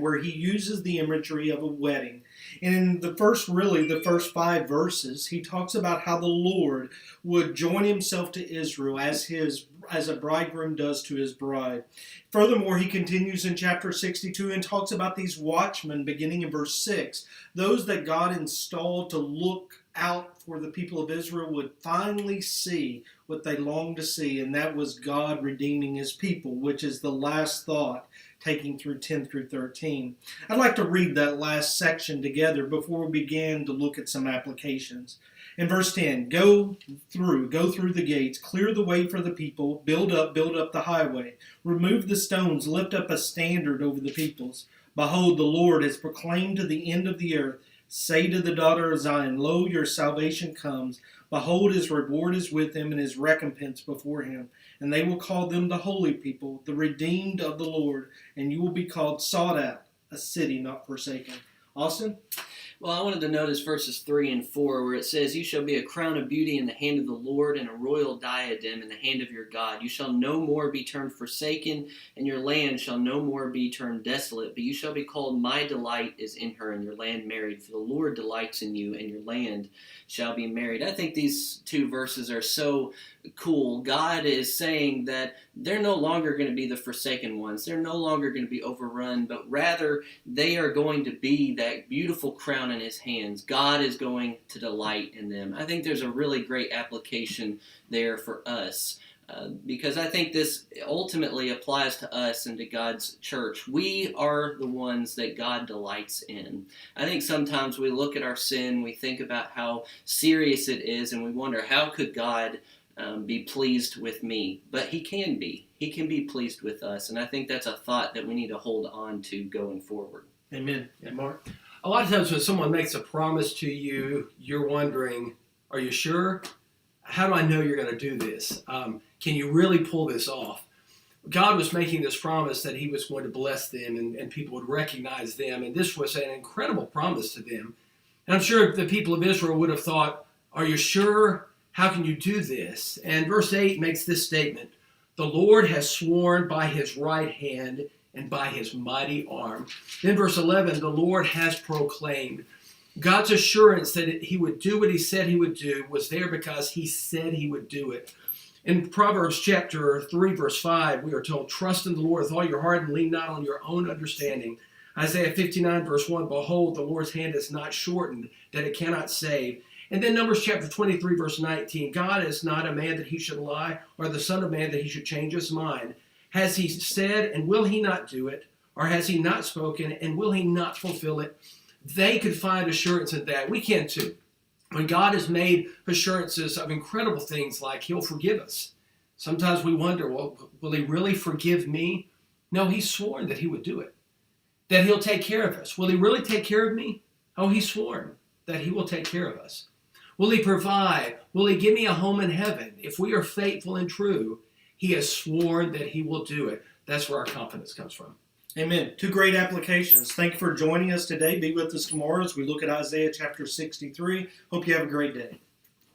where he uses the imagery of a wedding. And in the first 5 verses, he talks about how the Lord would join himself to Israel as a bridegroom does to his bride. Furthermore, he continues in chapter 62 and talks about these watchmen beginning in verse 6. Those that God installed to look out for the people of Israel would finally see what they longed to see, and that was God redeeming his people, which is the last thought taking through 10 through 13. I'd like to read that last section together before we begin to look at some applications. In verse 10, go through the gates, clear the way for the people, build up the highway, remove the stones, lift up a standard over the peoples. Behold, the Lord has proclaimed to the end of the earth, say to the daughter of Zion, lo, your salvation comes. Behold, his reward is with him, and his recompense before him. And they will call them the holy people, the redeemed of the Lord, and you will be called sought out, a city not forsaken. Austin? Well, I wanted to notice verses 3 and 4 where it says, you shall be a crown of beauty in the hand of the Lord and a royal diadem in the hand of your God. You shall no more be termed forsaken, and your land shall no more be termed desolate. But you shall be called, my delight is in her, and your land married. For the Lord delights in you, and your land shall be married. I think these 2 verses are so cool. God is saying that they're no longer going to be the forsaken ones. They're no longer going to be overrun, but rather they are going to be that beautiful crown in his hands. God is going to delight in them. I think there's a really great application there for us. Because I think this ultimately applies to us and to God's church. We are the ones that God delights in. I think sometimes we look at our sin, we think about how serious it is, and we wonder, how could God be pleased with me? But he can be. He can be pleased with us, and I think that's a thought that we need to hold on to going forward. Amen. Yeah, Mark? A lot of times when someone makes a promise to you, you're wondering, are you sure? How do I know you're going to do this? Can you really pull this off? God was making this promise that he was going to bless them and people would recognize them, and this was an incredible promise to them. And I'm sure the people of Israel would have thought, are you sure? How can you do this? And verse 8 makes this statement, the Lord has sworn by his right hand and by his mighty arm. Then verse 11, the Lord has proclaimed. God's assurance that he would do what he said he would do was there because he said he would do it. In Proverbs chapter 3, verse 5, we are told, trust in the Lord with all your heart and lean not on your own understanding. Isaiah 59, verse 1, behold, the Lord's hand is not shortened, that it cannot save. And then Numbers chapter 23, verse 19, God is not a man that he should lie, or the son of man that he should change his mind. Has he said, and will he not do it? Or has he not spoken, and will he not fulfill it? They could find assurance in that. We can too. When God has made assurances of incredible things like he'll forgive us, sometimes we wonder, well, will he really forgive me? No, he's sworn that he would do it, that he'll take care of us. Will he really take care of me? Oh, he's sworn that he will take care of us. Will he provide? Will he give me a home in heaven? If we are faithful and true, he has sworn that he will do it. That's where our confidence comes from. Amen. 2 great applications. Thank you for joining us today. Be with us tomorrow as we look at Isaiah chapter 63. Hope you have a great day.